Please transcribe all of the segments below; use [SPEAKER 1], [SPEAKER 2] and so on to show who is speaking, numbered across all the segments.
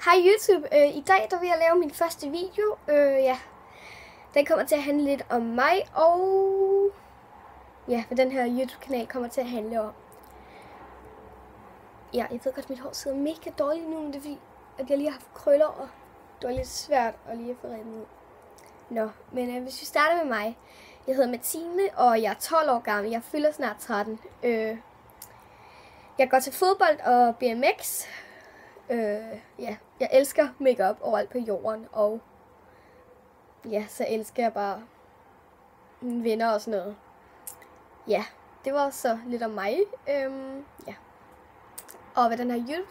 [SPEAKER 1] Hej YouTube, i dag der vil jeg lave min første video. Den kommer til at handle lidt om mig, og hvad den her YouTube-kanal kommer til at handle om. Ja, jeg ved godt, at mit hår sidder mega dårligt nu, men det er fordi, at jeg lige har haft krøller, og det var lidt svært at lige få reddet ud. Nå, men hvis vi starter med mig. Jeg hedder Martine, og jeg er 12 år gammel. Jeg fylder snart 13. Jeg går til fodbold og BMX. Jeg elsker makeup overalt på jorden, og så elsker jeg bare mine venner og sådan noget. Ja, det var så lidt om mig. Og hvad den her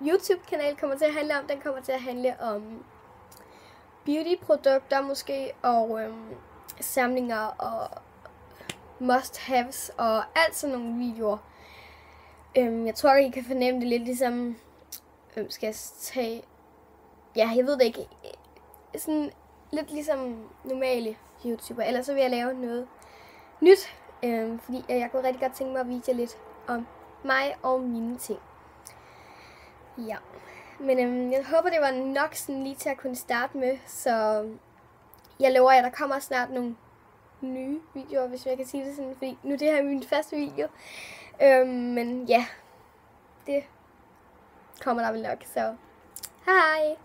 [SPEAKER 1] YouTube-kanal kommer til at handle om, den kommer til at handle om beauty-produkter måske, og samlinger og must-haves og alt sådan nogle videoer. Jeg tror, I kan fornemme det lidt ligesom, skal jeg tage, jeg ved det ikke, sådan lidt ligesom normale YouTuber, ellers så vil jeg lave noget nyt, fordi jeg kunne rigtig godt tænke mig at vise jer lidt om mig og mine ting. Ja, men jeg håber, det var nok sådan lige til at kunne starte med, så jeg lover jer, der kommer snart nogle nye videoer, hvis jeg kan sige det sådan, fordi nu det her er min første video, men ja, det kommer der vel nok, så hej!